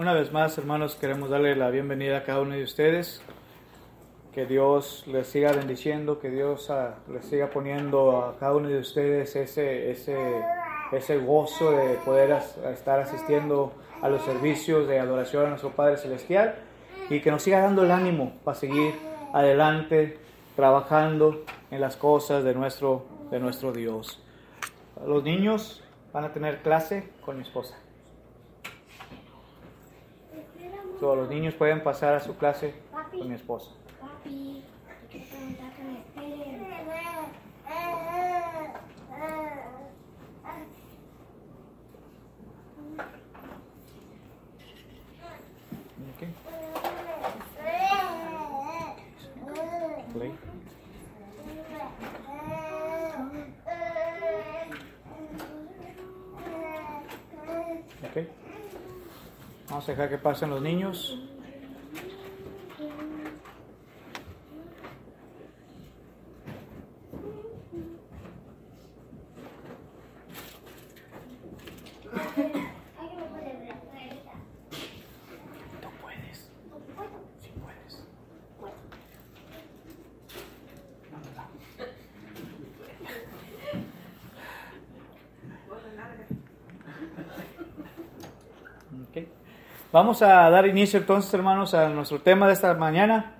Una vez más, hermanos, queremos darle la bienvenida a cada uno de ustedes. Que Dios les siga bendiciendo, que Dios les siga poniendo a cada uno de ustedes ese gozo de poder estar asistiendo a los servicios de adoración a nuestro Padre Celestial, y que nos siga dando el ánimo para seguir adelante, trabajando en las cosas de nuestro Dios. Los niños van a tener clase con mi esposa. Todos los niños pueden pasar a su clase con mi esposa. Papi, te quiero preguntar que me esperen. Okay. Play. Okay. Vamos a dejar que pasen los niños. Okay. Vamos a dar inicio entonces, hermanos, a nuestro tema de esta mañana,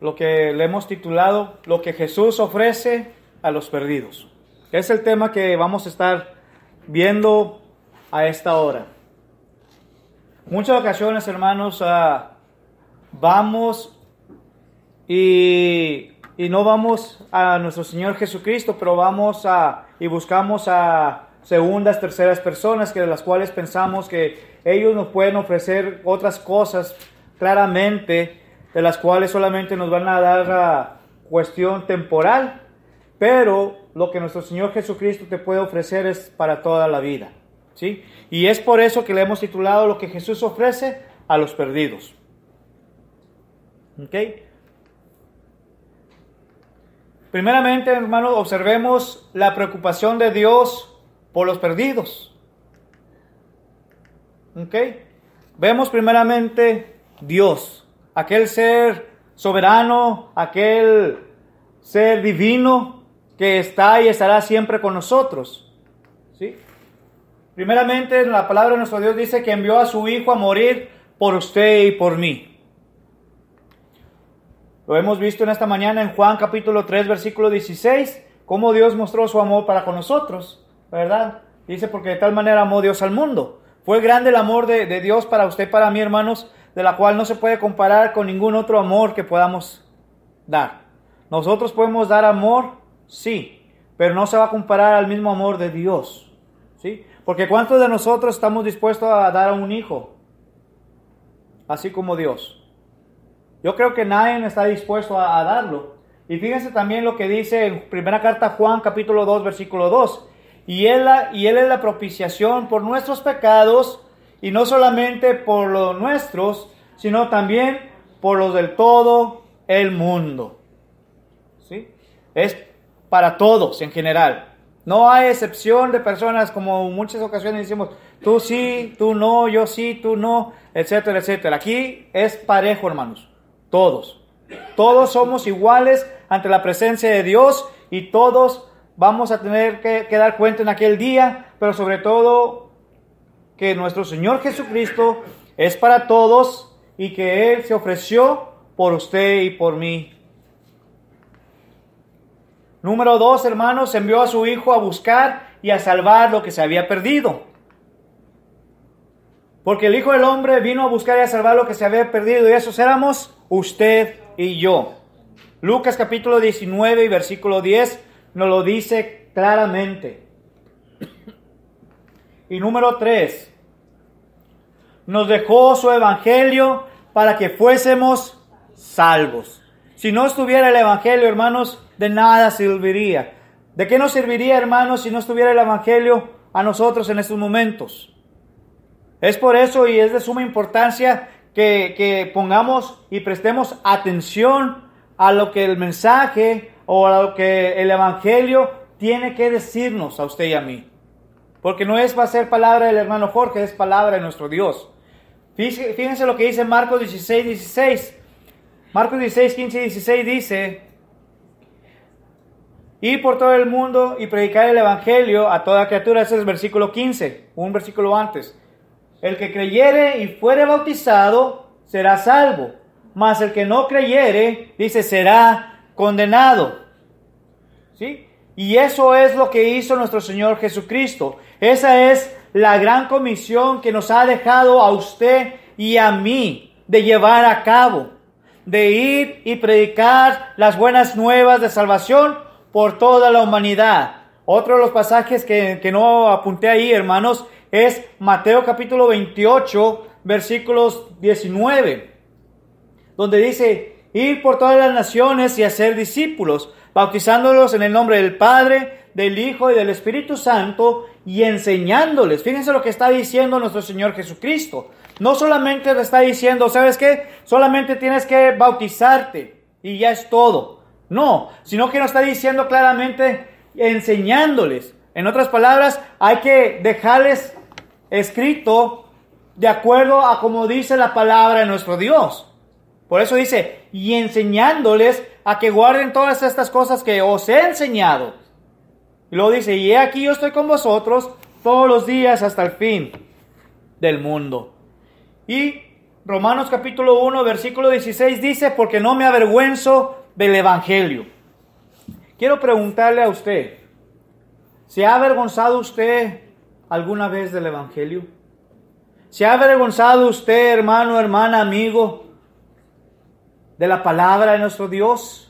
lo que le hemos titulado Lo que Jesús ofrece a los perdidos. Es el tema que vamos a estar viendo a esta hora. Muchas ocasiones, hermanos, vamos y no vamos a nuestro Señor Jesucristo, pero vamos y buscamos a segundas, terceras personas, que de las cuales pensamos que ellos nos pueden ofrecer otras cosas claramente, de las cuales solamente nos van a dar cuestión temporal, pero lo que nuestro Señor Jesucristo te puede ofrecer es para toda la vida, ¿sí? Y es por eso que le hemos titulado Lo que Jesús ofrece a los perdidos. ¿Ok? Primeramente, hermanos, observemos la preocupación de Dios por los perdidos. ¿Ok? Vemos primeramente Dios, aquel ser soberano, aquel ser divino que está y estará siempre con nosotros. ¿Sí? Primeramente, la palabra de nuestro Dios dice que envió a su Hijo a morir por usted y por mí. Lo hemos visto en esta mañana en Juan capítulo 3, versículo 16, cómo Dios mostró su amor para con nosotros, ¿verdad? Dice, porque de tal manera amó Dios al mundo. Fue grande el amor de Dios para usted y para mí, hermanos, de la cual no se puede comparar con ningún otro amor que podamos dar. Nosotros podemos dar amor, sí, pero no se va a comparar al mismo amor de Dios, ¿sí? Porque ¿cuántos de nosotros estamos dispuestos a dar a un hijo? Así como Dios. Yo creo que nadie está dispuesto a darlo. Y fíjense también lo que dice en primera carta a Juan, capítulo 2, versículo 2. Y él es la propiciación por nuestros pecados, y no solamente por los nuestros, sino también por los del todo el mundo. ¿Sí? Es para todos en general. No hay excepción de personas, como en muchas ocasiones decimos, tú sí, tú no, yo sí, tú no, etcétera, etcétera. Aquí es parejo, hermanos. Todos. Todos somos iguales ante la presencia de Dios, y todos vamos a tener que dar cuenta en aquel día, pero sobre todo que nuestro Señor Jesucristo es para todos y que Él se ofreció por usted y por mí. Número 2, hermanos, envió a su Hijo a buscar y a salvar lo que se había perdido. Porque el Hijo del Hombre vino a buscar y a salvar lo que se había perdido, y esos éramos usted y yo. Lucas capítulo 19 y versículo 10 nos lo dice claramente. Y número 3, nos dejó su evangelio para que fuésemos salvos. Si no estuviera el evangelio, hermanos, de nada serviría. ¿De qué nos serviría, hermanos, si no estuviera el evangelio a nosotros en estos momentos? Es por eso, y es de suma importancia, que pongamos y prestemos atención a lo que el mensaje o a lo que el evangelio tiene que decirnos a usted y a mí. Porque no va a ser palabra del hermano Jorge, es palabra de nuestro Dios. Fíjense lo que dice Marcos 16:16. Marcos 16:15 y 16 dice: ir por todo el mundo y predicar el evangelio a toda criatura. Ese es el versículo 15, un versículo antes. El que creyere y fuere bautizado será salvo, mas el que no creyere, dice, será condenado. ¿Sí? Y eso es lo que hizo nuestro Señor Jesucristo. Esa es la gran comisión que nos ha dejado a usted y a mí de llevar a cabo, de ir y predicar las buenas nuevas de salvación por toda la humanidad. Otro de los pasajes que no apunté ahí, hermanos, es Mateo capítulo 28, versículos 19, donde dice: ir por todas las naciones y hacer discípulos, bautizándolos en el nombre del Padre, del Hijo y del Espíritu Santo, y enseñándoles. Fíjense lo que está diciendo nuestro Señor Jesucristo. No solamente le está diciendo, ¿sabes qué? Solamente tienes que bautizarte y ya es todo. No, sino que nos está diciendo claramente enseñándoles. En otras palabras, hay que dejarles escrito de acuerdo a como dice la palabra de nuestro Dios. Por eso dice, y enseñándoles a que guarden todas estas cosas que os he enseñado. Y luego dice, y he aquí yo estoy con vosotros todos los días hasta el fin del mundo. Y Romanos capítulo 1, versículo 16 dice, porque no me avergüenzo del evangelio. Quiero preguntarle a usted, ¿se ha avergonzado usted alguna vez del evangelio? ¿Se ha avergonzado usted, hermano, hermana, amigo, de la palabra de nuestro Dios?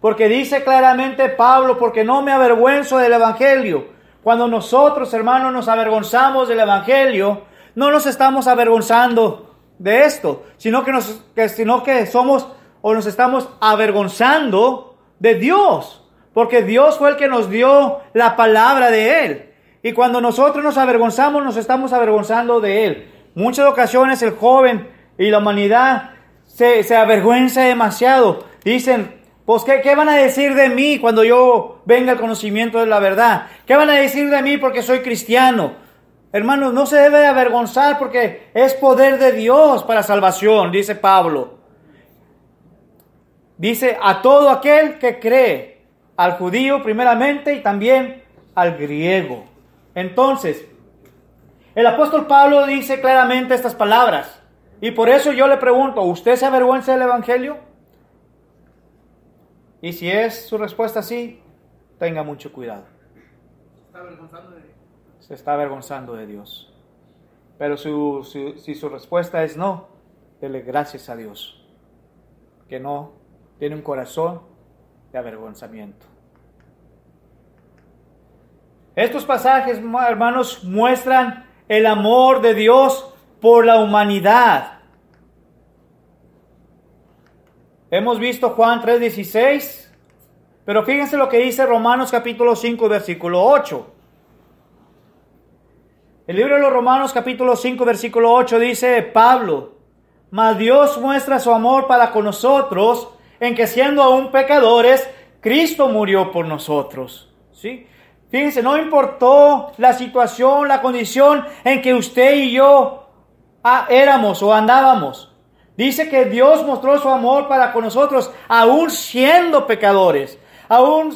Porque dice claramente Pablo, porque no me avergüenzo del evangelio. Cuando nosotros, hermanos, nos avergonzamos del evangelio, no nos estamos avergonzando de esto, sino que somos o nos estamos avergonzando de Dios, porque Dios fue el que nos dio la palabra de Él. Y cuando nosotros nos avergonzamos, nos estamos avergonzando de Él. Muchas ocasiones el joven y la humanidad se avergüenza demasiado. Dicen, pues ¿qué van a decir de mí cuando yo venga al conocimiento de la verdad? ¿Qué van a decir de mí porque soy cristiano? Hermanos, no se debe de avergonzar porque es poder de Dios para salvación, dice Pablo. Dice, a todo aquel que cree, al judío primeramente y también al griego. Entonces, el apóstol Pablo dice claramente estas palabras. Y por eso yo le pregunto, ¿usted se avergüenza del evangelio? Y si es su respuesta sí, tenga mucho cuidado. Se está avergonzando de Dios. Pero si su respuesta es no, dele gracias a Dios, que no tiene un corazón de avergonzamiento. Estos pasajes, hermanos, muestran el amor de Dios por la humanidad. Hemos visto Juan 3:16, pero fíjense lo que dice Romanos capítulo 5, versículo 8. El libro de los Romanos capítulo 5, versículo 8 dice Pablo, mas Dios muestra su amor para con nosotros, en que siendo aún pecadores, Cristo murió por nosotros. ¿Sí? Fíjense, no importó la situación, la condición en que usted y yo éramos o andábamos. Dice que Dios mostró su amor para con nosotros, aún siendo pecadores, aún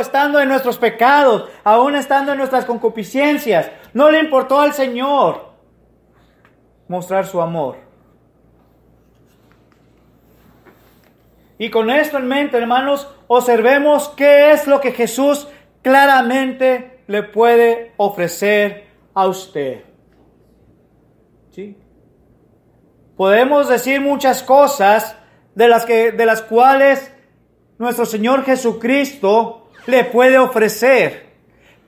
estando en nuestros pecados, aún estando en nuestras concupiscencias. No le importó al Señor mostrar su amor. Y con esto en mente, hermanos, observemos qué es lo que Jesús claramente le puede ofrecer a usted. ¿Sí? Podemos decir muchas cosas de las cuales nuestro Señor Jesucristo le puede ofrecer.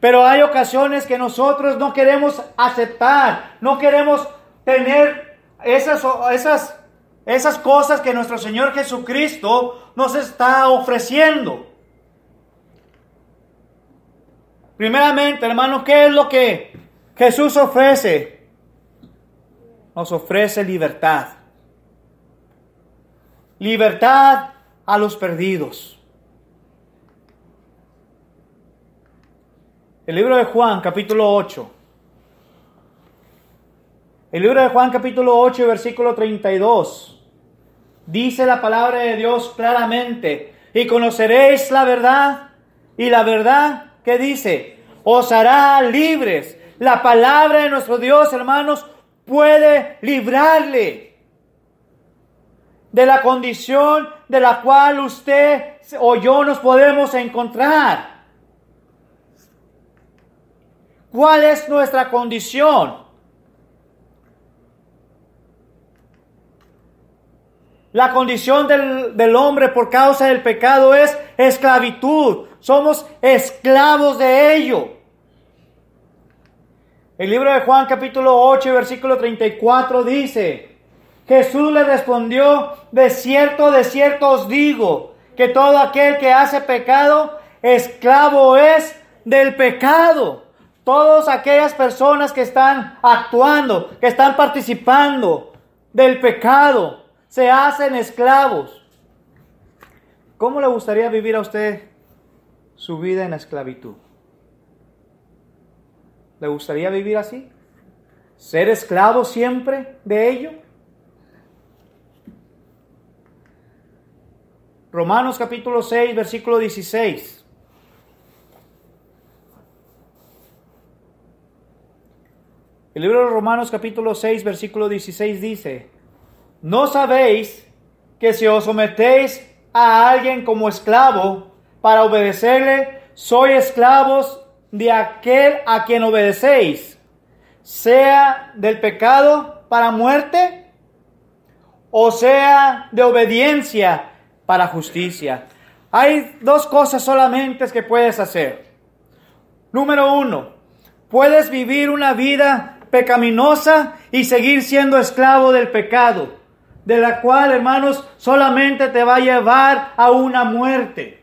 Pero hay ocasiones que nosotros no queremos aceptar, no queremos tener esas cosas que nuestro Señor Jesucristo nos está ofreciendo. Primeramente, hermano, ¿qué es lo que Jesús ofrece? Nos ofrece libertad. Libertad a los perdidos. El libro de Juan, capítulo 8. El libro de Juan capítulo 8, versículo 32. Dice la palabra de Dios claramente: y conoceréis la verdad, y la verdad, ¿qué dice? Os hará libres. La palabra de nuestro Dios, hermanos, puede librarle de la condición de la cual usted o yo nos podemos encontrar. ¿Cuál es nuestra condición? La condición del hombre por causa del pecado es esclavitud. Somos esclavos de ello. El libro de Juan capítulo 8, versículo 34 dice: Jesús le respondió: de cierto os digo, que todo aquel que hace pecado, esclavo es del pecado. Todas aquellas personas que están actuando, que están participando del pecado, se hacen esclavos. ¿Cómo le gustaría vivir a usted su vida en esclavitud? ¿Le gustaría vivir así? ¿Ser esclavo siempre de ello? Romanos capítulo 6, versículo 16. El libro de Romanos capítulo 6, versículo 16 dice: ¿no sabéis que si os sometéis a alguien como esclavo para obedecerle, sois esclavos de aquel a quien obedecéis, sea del pecado para muerte, o sea de obediencia para justicia? Hay dos cosas solamente que puedes hacer. Número 1, puedes vivir una vida pecaminosa y seguir siendo esclavo del pecado, de la cual, hermanos, solamente te va a llevar a una muerte.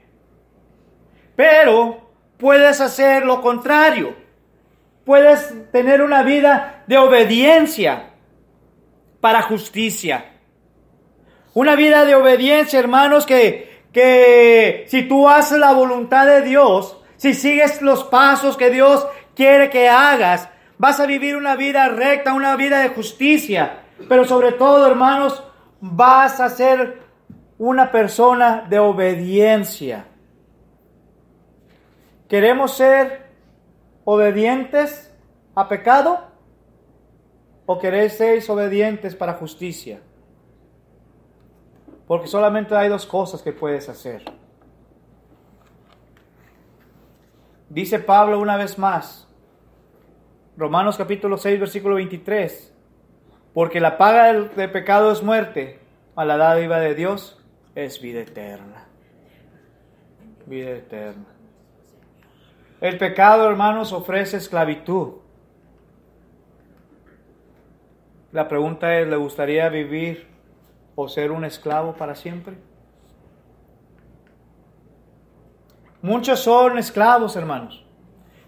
Pero puedes hacer lo contrario. Puedes tener una vida de obediencia para justicia. Una vida de obediencia, hermanos, que si tú haces la voluntad de Dios, si sigues los pasos que Dios quiere que hagas, vas a vivir una vida recta, una vida de justicia. Pero sobre todo, hermanos, vas a ser una persona de obediencia. ¿Queremos ser obedientes a pecado? ¿O queréis ser obedientes para justicia? Porque solamente hay dos cosas que puedes hacer. Dice Pablo una vez más, Romanos capítulo 6, versículo 23, porque la paga del pecado es muerte, a la dádiva de Dios es vida eterna. Vida eterna. El pecado, hermanos, ofrece esclavitud. La pregunta es, ¿le gustaría vivir o ser un esclavo para siempre? Muchos son esclavos, hermanos.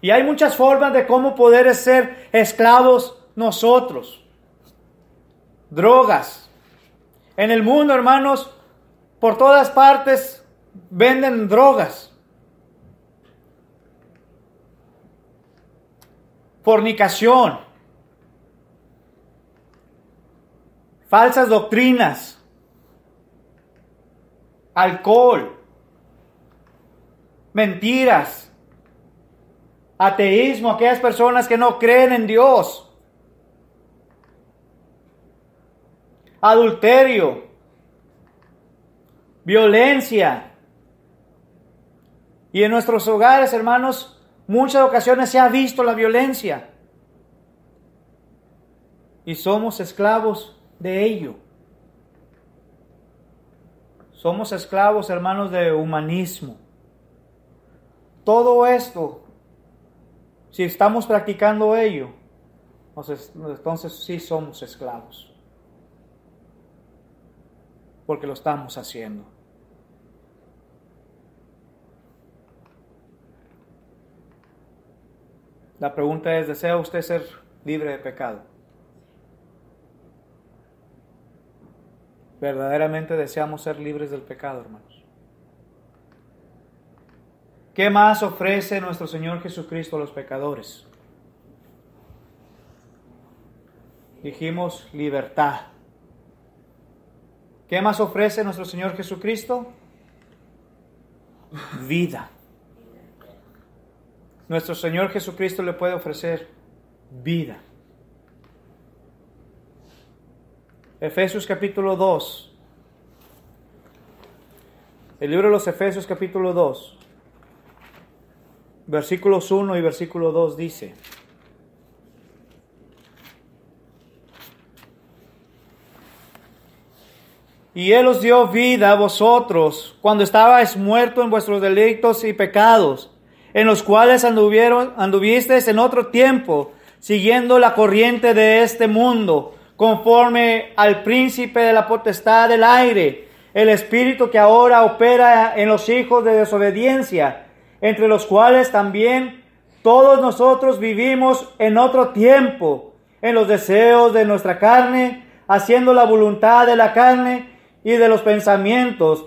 Y hay muchas formas de cómo poder ser esclavos nosotros. Drogas. En el mundo, hermanos, por todas partes venden drogas. Fornicación. Falsas doctrinas. Alcohol. Mentiras. Ateísmo, aquellas personas que no creen en Dios. Adulterio. Violencia. Y en nuestros hogares, hermanos, muchas ocasiones se ha visto la violencia. Y somos esclavos de ello. Somos esclavos, hermanos, de humanismo. Todo esto, si estamos practicando ello, entonces sí somos esclavos. Porque lo estamos haciendo. La pregunta es, ¿desea usted ser libre de pecado? ¿Verdaderamente deseamos ser libres del pecado, hermanos? ¿Qué más ofrece nuestro Señor Jesucristo a los pecadores? Dijimos libertad. ¿Qué más ofrece nuestro Señor Jesucristo? Vida. Nuestro Señor Jesucristo le puede ofrecer vida. Efesios capítulo 2. El libro de los Efesios capítulo 2. Versículos 1 y versículo 2 dice: Y Él os dio vida a vosotros cuando estabais muertos en vuestros delitos y pecados, en los cuales anduvisteis en otro tiempo, siguiendo la corriente de este mundo, conforme al príncipe de la potestad del aire, el espíritu que ahora opera en los hijos de desobediencia, entre los cuales también todos nosotros vivimos en otro tiempo, en los deseos de nuestra carne, haciendo la voluntad de la carne y de los pensamientos,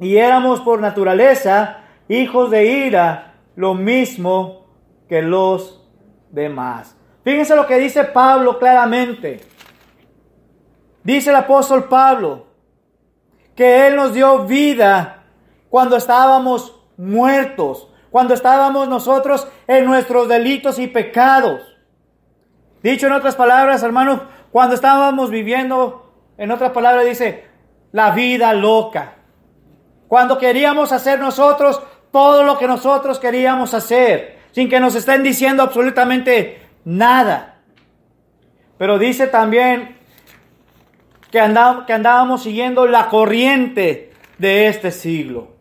y éramos por naturaleza hijos de ira, lo mismo que los demás. Fíjense lo que dice Pablo claramente. Dice el apóstol Pablo que Él nos dio vida cuando estábamos muertos, cuando estábamos nosotros en nuestros delitos y pecados. Dicho en otras palabras, hermanos, cuando estábamos viviendo, en otras palabras dice, la vida loca. Cuando queríamos hacer nosotros todo lo que nosotros queríamos hacer, sin que nos estén diciendo absolutamente nada. Pero dice también que andábamos siguiendo la corriente de este siglo.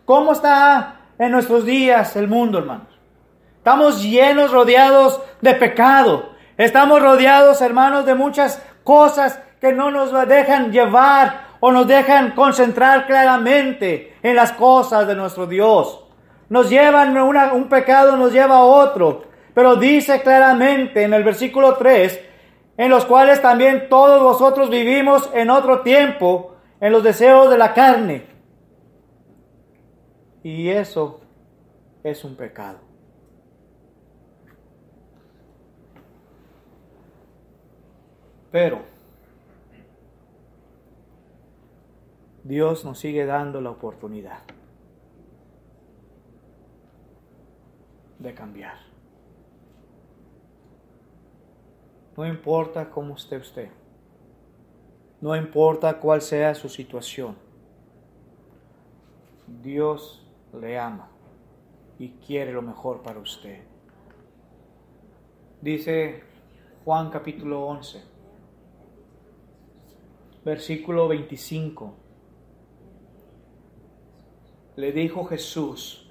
¿Cómo está en nuestros días el mundo, hermanos? Estamos llenos, rodeados de pecado. Estamos rodeados, hermanos, de muchas cosas que no nos dejan llevar o nos dejan concentrar claramente en las cosas de nuestro Dios. Nos llevan, un pecado nos lleva a otro. Pero dice claramente en el versículo 3, en los cuales también todos vosotros vivimos en otro tiempo, en los deseos de la carne. Y eso es un pecado. Pero Dios nos sigue dando la oportunidad de cambiar. No importa cómo esté usted. No importa cuál sea su situación. Dios le ama y quiere lo mejor para usted. Dice Juan capítulo 11, versículo 25. Le dijo Jesús: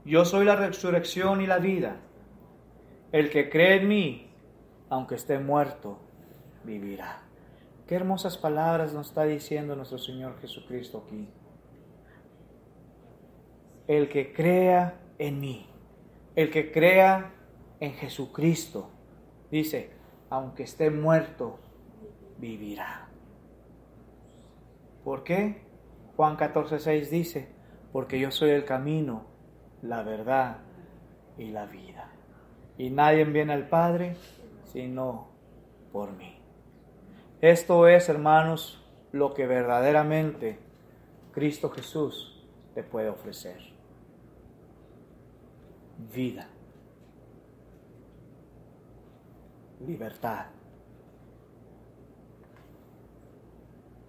Yo soy la resurrección y la vida. El que cree en mí, aunque esté muerto, vivirá. Qué hermosas palabras nos está diciendo nuestro Señor Jesucristo aquí. El que crea en mí, el que crea en Jesucristo, dice, aunque esté muerto, vivirá. ¿Por qué? Juan 14:6 dice, porque yo soy el camino, la verdad y la vida. Y nadie viene al Padre sino por mí. Esto es, hermanos, lo que verdaderamente Cristo Jesús te puede ofrecer. Vida. Libertad.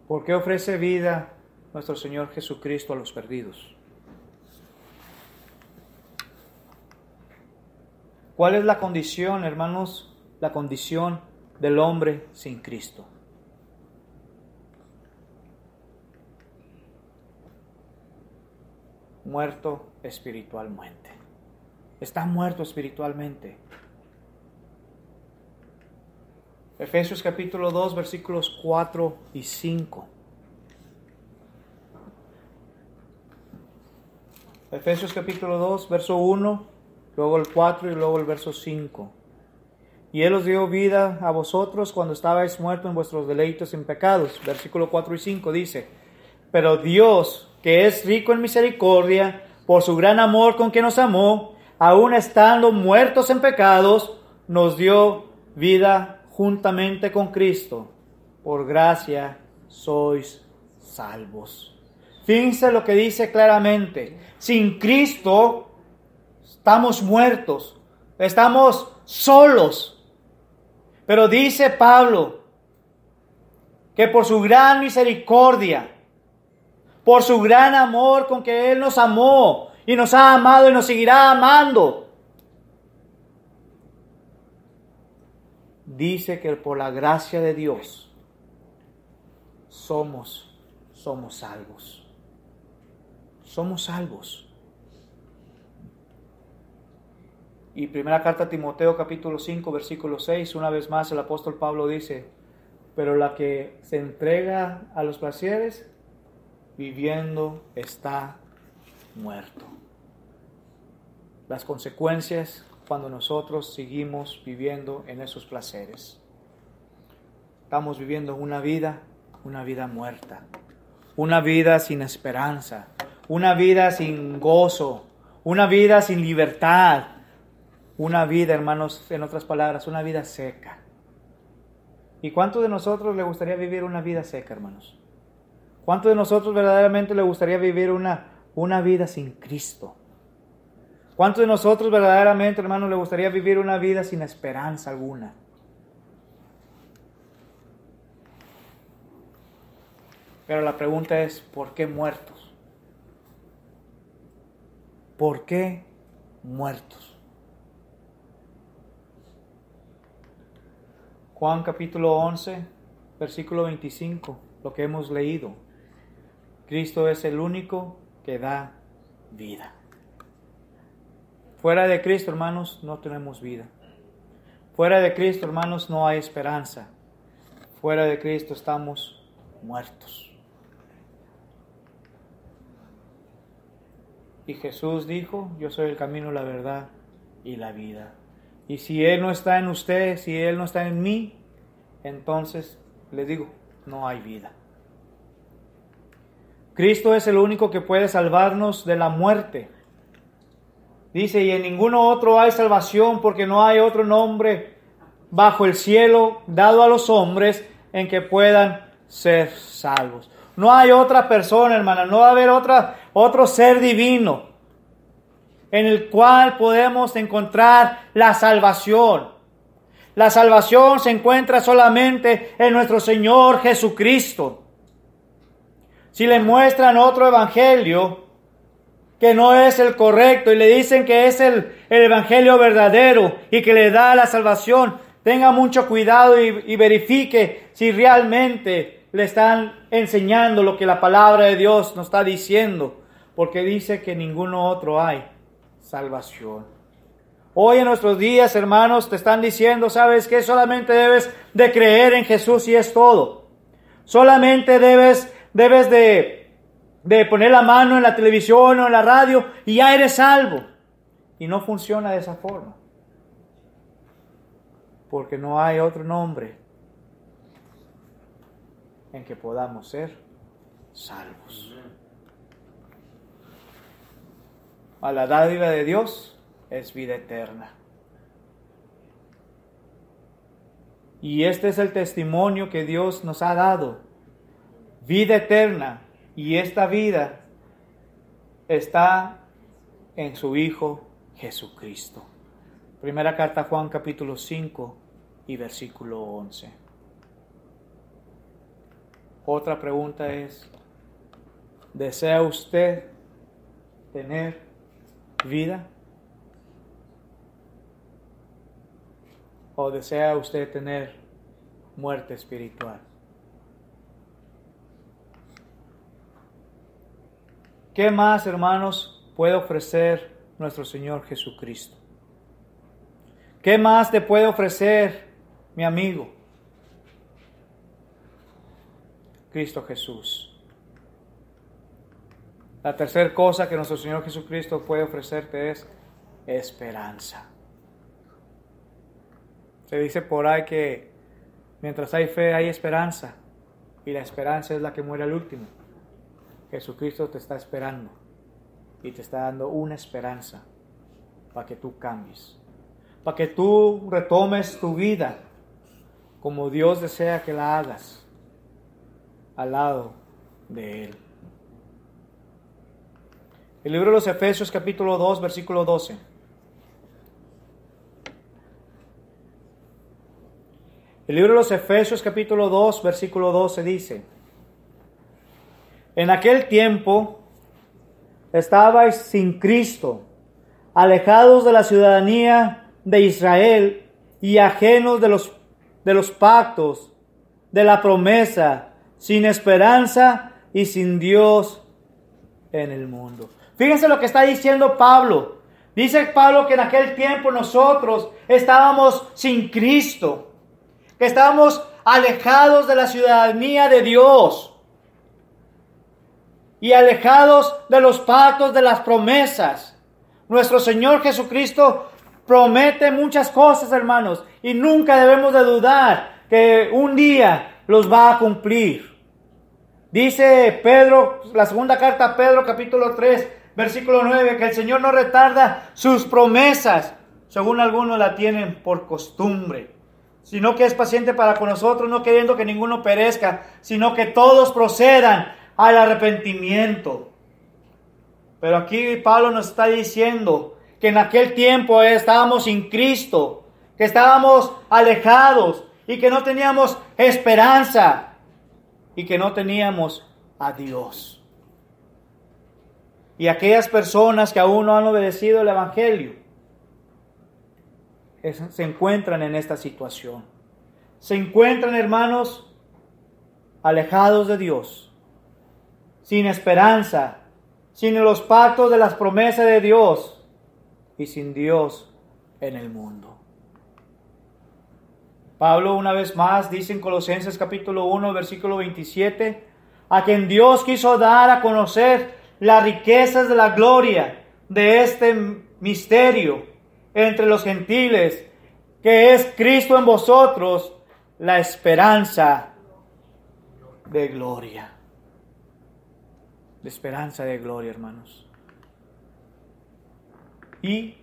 ¿Por qué ofrece vida nuestro Señor Jesucristo a los perdidos? ¿Cuál es la condición, hermanos? La condición del hombre sin Cristo. Muerto espiritualmente. Está muerto espiritualmente. Efesios capítulo 2, versículos 4 y 5. Efesios capítulo 2, verso 1, luego el 4 y luego el verso 5. Y Él os dio vida a vosotros cuando estabais muertos en vuestros deleitos y en pecados. Versículo 4 y 5 dice, pero Dios, que es rico en misericordia, por su gran amor con que nos amó, aun estando muertos en pecados, nos dio vida juntamente con Cristo, por gracia sois salvos. Fíjense lo que dice claramente. Sin Cristo estamos muertos, estamos solos. Pero dice Pablo que por su gran misericordia, por su gran amor con que Él nos amó y nos ha amado y nos seguirá amando, dice que por la gracia de Dios somos salvos. Somos salvos. Y primera carta a Timoteo capítulo 5 versículo 6, una vez más el apóstol Pablo dice: pero la que se entrega a los placeres, viviendo está muerto. Las consecuencias cuando nosotros seguimos viviendo en esos placeres. Estamos viviendo una vida muerta, una vida sin esperanza, una vida sin gozo, una vida sin libertad, una vida, hermanos, en otras palabras, una vida seca. ¿Y cuántos de nosotros le gustaría vivir una vida seca, hermanos? ¿Cuántos de nosotros verdaderamente le gustaría vivir una vida sin Cristo? ¿Cuántos de nosotros verdaderamente, hermanos, le gustaría vivir una vida sin esperanza alguna? Pero la pregunta es, ¿por qué muertos? ¿Por qué muertos? Juan capítulo 11, versículo 25, lo que hemos leído. Cristo es el único que da vida. Fuera de Cristo, hermanos, no tenemos vida. Fuera de Cristo, hermanos, no hay esperanza. Fuera de Cristo estamos muertos. Y Jesús dijo: yo soy el camino, la verdad y la vida. Y si Él no está en usted, si Él no está en mí, entonces les digo, no hay vida. Cristo es el único que puede salvarnos de la muerte. Dice: y en ninguno otro hay salvación, porque no hay otro nombre bajo el cielo dado a los hombres en que puedan ser salvos. No hay otra persona, hermana, no va a haber otro ser divino en el cual podemos encontrar la salvación. La salvación se encuentra solamente en nuestro Señor Jesucristo. Si le muestran otro evangelio que no es el correcto y le dicen que es el evangelio verdadero y que le da la salvación, tenga mucho cuidado y verifique si realmente le están enseñando lo que la palabra de Dios nos está diciendo, porque dice que ninguno otro hay salvación. Hoy en nuestros días, hermanos, te están diciendo, ¿sabes qué? Solamente debes de creer en Jesús y es todo. Solamente debes de poner la mano en la televisión o en la radio y ya eres salvo. Y no funciona de esa forma. Porque no hay otro nombre en que podamos ser salvos. A la dádiva de Dios es vida eterna. Y este es el testimonio que Dios nos ha dado. Vida eterna. Y esta vida está en su Hijo Jesucristo. Primera carta a Juan capítulo 5 y versículo 11. Otra pregunta es, ¿desea usted tener vida? ¿O desea usted tener muerte espiritual? ¿Qué más, hermanos, puede ofrecer nuestro Señor Jesucristo? ¿Qué más te puede ofrecer, mi amigo? Cristo Jesús. La tercera cosa que nuestro Señor Jesucristo puede ofrecerte es esperanza. Se dice por ahí que mientras hay fe hay esperanza, y la esperanza es la que muere al último. Jesucristo te está esperando y te está dando una esperanza para que tú cambies, para que tú retomes tu vida, como Dios desea que la hagas, al lado de Él. El libro de los Efesios capítulo 2, versículo 12. El libro de los Efesios capítulo 2, versículo 12 dice: en aquel tiempo estabais sin Cristo, alejados de la ciudadanía de Israel y ajenos de los pactos, de la promesa, sin esperanza y sin Dios en el mundo. Fíjense lo que está diciendo Pablo. Dice Pablo que en aquel tiempo nosotros estábamos sin Cristo, que estábamos alejados de la ciudadanía de Dios y alejados de los pactos, de las promesas. Nuestro Señor Jesucristo promete muchas cosas, hermanos, y nunca debemos de dudar que un día los va a cumplir. Dice Pedro, la segunda carta a Pedro, capítulo 3, versículo 9, que el Señor no retarda sus promesas, según algunos la tienen por costumbre, sino que es paciente para con nosotros, no queriendo que ninguno perezca, sino que todos procedan al arrepentimiento. Pero aquí Pablo nos está diciendo que en aquel tiempo estábamos sin Cristo, que estábamos alejados y que no teníamos esperanza y que no teníamos a Dios. Y aquellas personas que aún no han obedecido el Evangelio se encuentran en esta situación. Se encuentran, hermanos, alejados de Dios, sin esperanza, sin los pactos de las promesas de Dios y sin Dios en el mundo. Pablo una vez más dice en Colosenses capítulo 1, versículo 27, a quien Dios quiso dar a conocer las riquezas de la gloria de este misterio entre los gentiles, que es Cristo en vosotros, la esperanza de gloria. De esperanza de gloria, hermanos. Y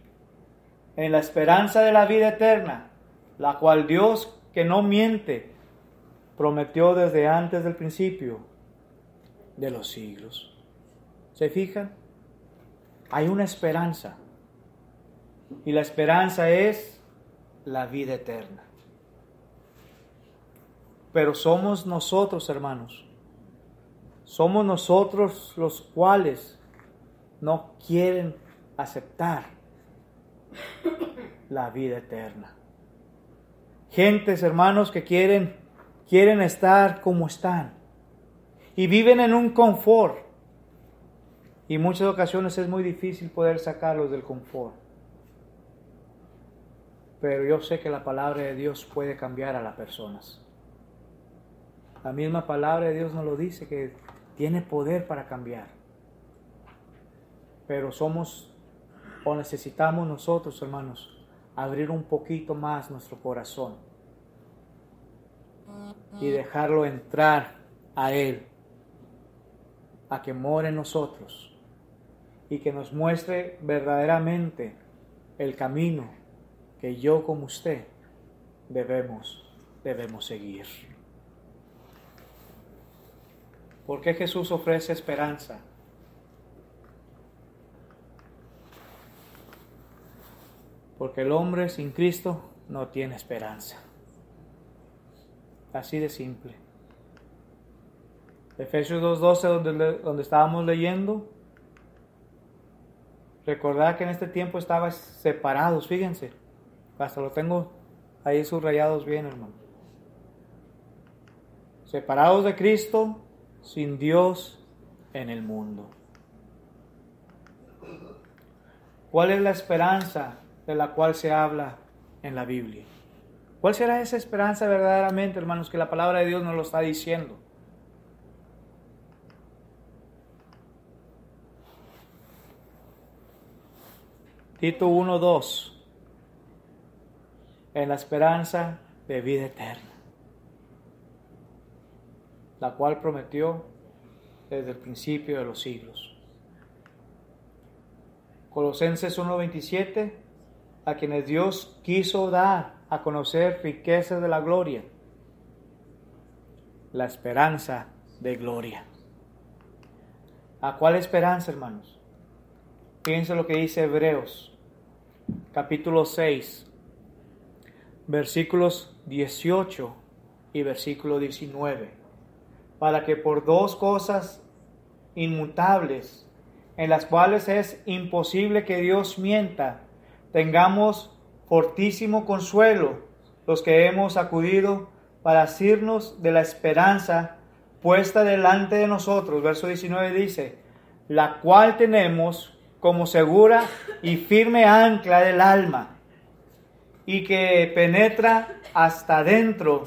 en la esperanza de la vida eterna, la cual Dios, que no miente, prometió desde antes del principio de los siglos. ¿Se fijan? Hay una esperanza. Y la esperanza es la vida eterna. Pero somos nosotros, hermanos. Somos nosotros los cuales no quieren aceptar la vida eterna. Gentes, hermanos, que quieren estar como están y viven en un confort. Y en muchas ocasiones es muy difícil poder sacarlos del confort. Pero yo sé que la palabra de Dios puede cambiar a las personas. La misma palabra de Dios nos lo dice, que tiene poder para cambiar. Pero necesitamos nosotros, hermanos, abrir un poquito más nuestro corazón y dejarlo entrar a Él, a que more en nosotros y que nos muestre verdaderamente el camino que yo como usted debemos seguir. ¿Por qué Jesús ofrece esperanza? Porque el hombre sin Cristo no tiene esperanza. Así de simple. Efesios 2:12, donde estábamos leyendo, recordad que en este tiempo estabas separados, fíjense, hasta lo tengo ahí subrayados bien, hermano. Separados de Cristo, sin Dios en el mundo. ¿Cuál es la esperanza de la cual se habla en la Biblia? ¿Cuál será esa esperanza verdaderamente, hermanos, que la palabra de Dios nos lo está diciendo? Tito 1:2, en la esperanza de vida eterna, la cual prometió desde el principio de los siglos. Colosenses 1:27, a quienes Dios quiso dar a conocer riquezas de la gloria la esperanza de gloria. ¿A cuál esperanza, hermanos? Fíjense lo que dice Hebreos, capítulo 6, versículos 18 y versículo 19. Para que por dos cosas inmutables, en las cuales es imposible que Dios mienta, tengamos fortísimo consuelo los que hemos acudido para asirnos de la esperanza puesta delante de nosotros. Verso 19 dice, la cual tenemos como segura y firme ancla del alma, y que penetra hasta dentro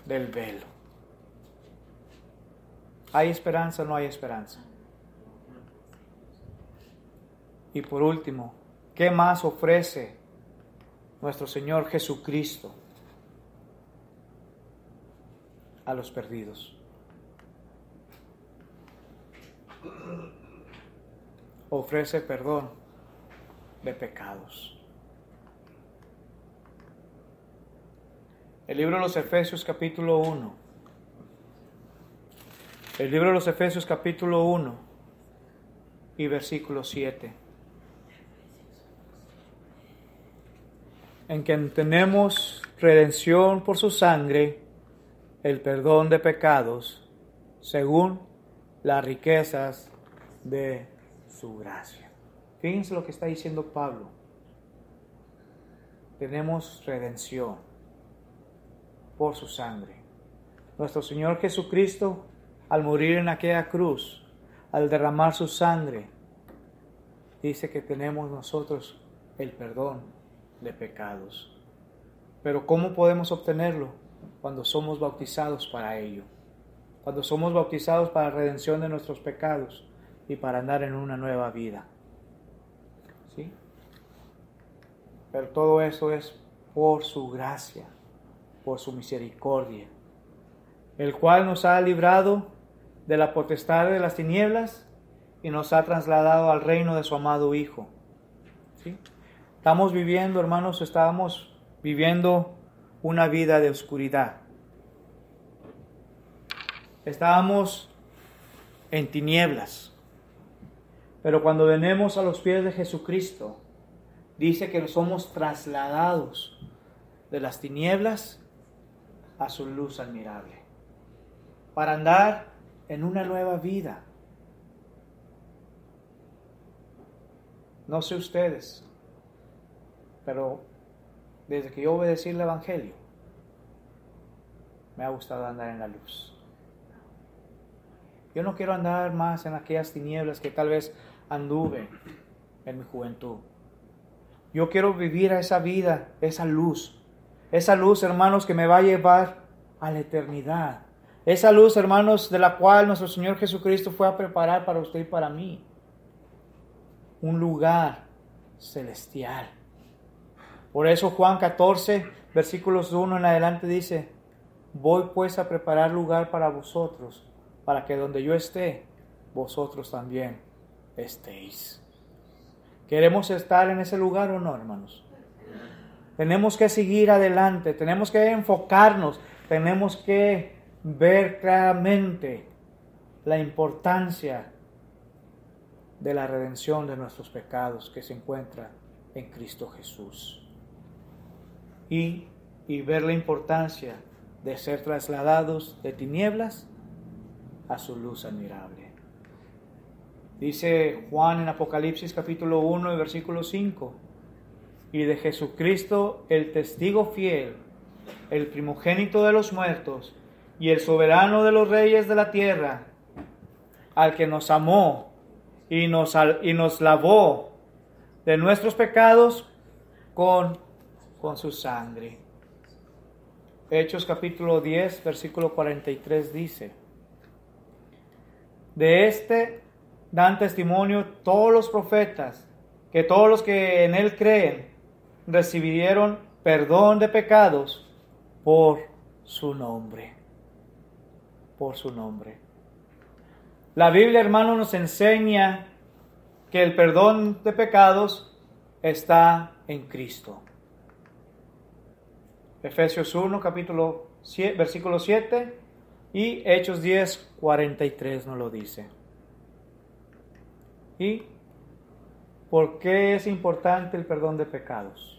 del velo. ¿Hay esperanza o no hay esperanza? Y por último, ¿qué más ofrece nuestro Señor Jesucristo a los perdidos? Ofrece perdón de pecados. El libro de los Efesios capítulo 1. El libro de los Efesios capítulo 1 y versículo 7. En quien tenemos redención por su sangre, el perdón de pecados, según las riquezas de su gracia. Fíjense lo que está diciendo Pablo. Tenemos redención por su sangre. Nuestro Señor Jesucristo, al morir en aquella cruz, al derramar su sangre, dice que tenemos nosotros el perdón de pecados. Pero ¿cómo podemos obtenerlo? Cuando somos bautizados para ello. Cuando somos bautizados para la redención de nuestros pecados y para andar en una nueva vida. ¿Sí? Pero todo eso es por su gracia, por su misericordia, el cual nos ha librado de la potestad de las tinieblas y nos ha trasladado al reino de su amado Hijo. ¿Sí? Estamos viviendo, hermanos, estábamos viviendo una vida de oscuridad. Estábamos en tinieblas. Pero cuando venimos a los pies de Jesucristo, dice que somos trasladados de las tinieblas a su luz admirable, para andar en una nueva vida. No sé ustedes, pero desde que yo obedecí el Evangelio, me ha gustado andar en la luz. Yo no quiero andar más en aquellas tinieblas que tal vez anduve en mi juventud. Yo quiero vivir a esa vida, esa luz, hermanos, que me va a llevar a la eternidad. Esa luz, hermanos, de la cual nuestro Señor Jesucristo fue a preparar para usted y para mí. Un lugar celestial. Por eso Juan 14, versículos 1 en adelante dice, voy pues a preparar lugar para vosotros, para que donde yo esté, vosotros también estéis. ¿Queremos estar en ese lugar o no, hermanos? Tenemos que seguir adelante, tenemos que enfocarnos, tenemos que ver claramente la importancia de la redención de nuestros pecados que se encuentra en Cristo Jesús. Y ver la importancia de ser trasladados de tinieblas a su luz admirable. Dice Juan en Apocalipsis capítulo 1 y versículo 5, y de Jesucristo el testigo fiel, el primogénito de los muertos y el soberano de los reyes de la tierra, al que nos amó y nos lavó de nuestros pecados con su sangre. Hechos capítulo 10 versículo 43 dice, de este dan testimonio todos los profetas, que todos los que en él creen recibieron perdón de pecados por su nombre. Por su nombre. La Biblia, hermano, nos enseña que el perdón de pecados está en Cristo. Efesios 1, capítulo versículo 7, y Hechos 10, 43 nos lo dice. ¿Y por qué es importante el perdón de pecados?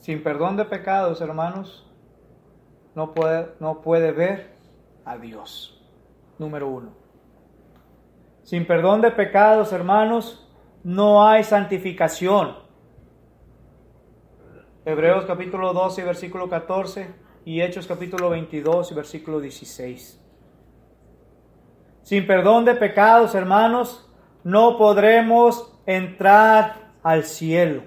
Sin perdón de pecados, hermanos, no puede ver a Dios. Número 1. Sin perdón de pecados, hermanos, no hay santificación. Hebreos capítulo 12, versículo 14, y Hechos capítulo 22, versículo 16. Sin perdón de pecados, hermanos, no podremos entrar al cielo.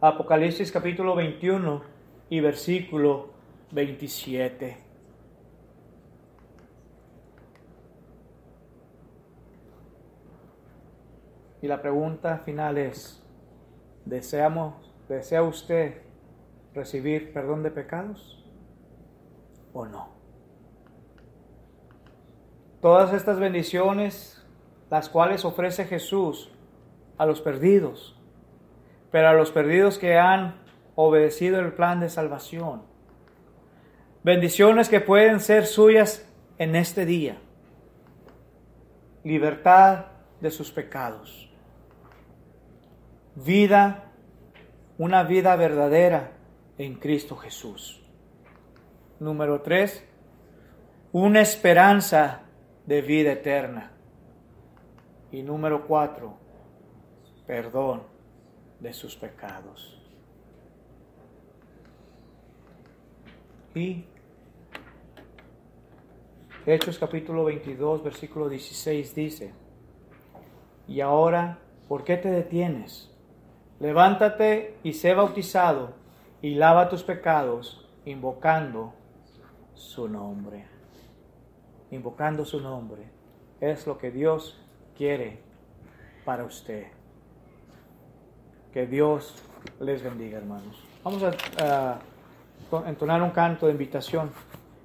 Apocalipsis capítulo 21 y versículo 27. Y la pregunta final es, ¿desea usted recibir perdón de pecados o no? Todas estas bendiciones, las cuales ofrece Jesús a los perdidos, pero a los perdidos que han obedecido el plan de salvación. Bendiciones que pueden ser suyas en este día. Libertad de sus pecados. Una vida verdadera en Cristo Jesús. Número 3, una esperanza de vida eterna. Y número 4, perdón de sus pecados. Y Hechos capítulo 22, versículo 16 dice, y ahora, ¿por qué te detienes? Levántate y sé bautizado y lava tus pecados, invocando su nombre. Invocando su nombre es lo que Dios quiere para usted. Que Dios les bendiga, hermanos. Vamos a entonar un canto de invitación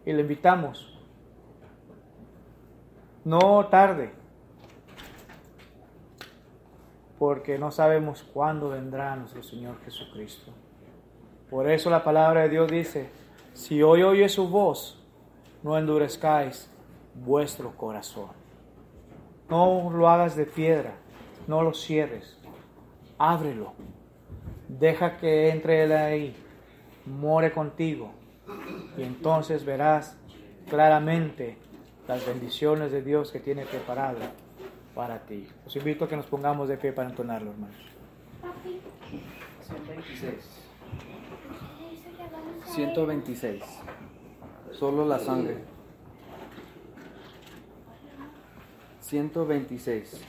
y le invitamos. No tarde, porque no sabemos cuándo vendrá nuestro Señor Jesucristo. Por eso la palabra de Dios dice, si hoy oyes su voz, no endurezcáis vuestro corazón. No lo hagas de piedra, no lo cierres, ábrelo, deja que entre Él ahí, more contigo, y entonces verás claramente las bendiciones de Dios que tiene preparado para ti. Os invito a que nos pongamos de pie para entonarlo, hermanos. 126. Solo la sangre. 126.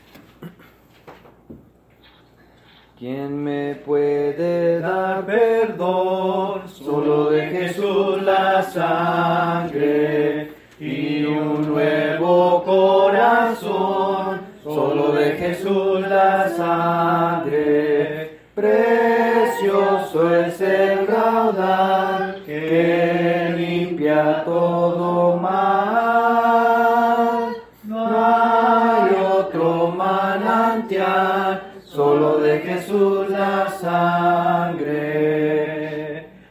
¿Quién me puede dar perdón? Solo de Jesús la sangre y un nuevo corazón. Solo de Jesús la sangre. Precioso es el raudal que limpia todo mal. No hay otro manantial, solo de Jesús la sangre.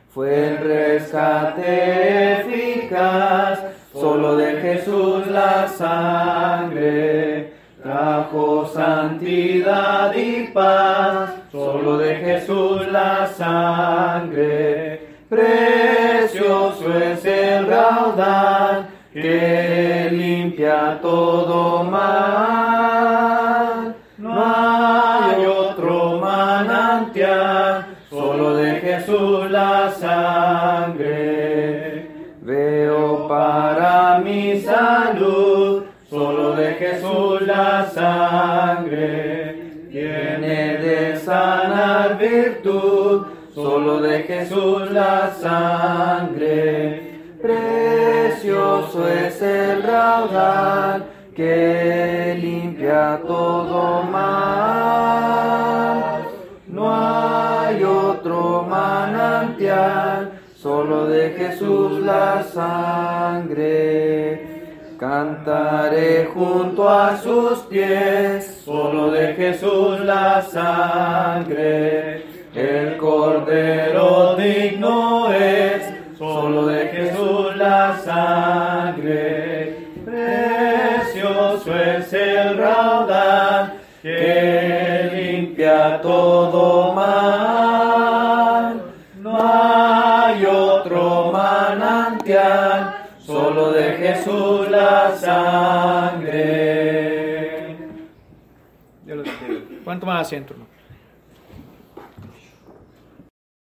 Fue el rescate eficaz, solo de Jesús la sangre. Trajo santidad y paz, solo de Jesús la sangre. Precioso es el raudal que limpia todo mal. No hay otro manantial, solo de Jesús la sangre. Veo para mi salud, solo de Jesús la sangre. Tiene de sanar virtud, solo de Jesús la sangre. Precioso es el raudal que limpia todo mal. No hay otro manantial, solo de Jesús la sangre. Cantaré junto a sus pies, solo de Jesús la sangre. El Cordero digno es, solo de Jesús la sangre. Precioso es el raudal que limpia todo mal. No hay otro manantial, solo de Jesús la sangre. Dios los bendiga. Pueden tomar asiento, hermano.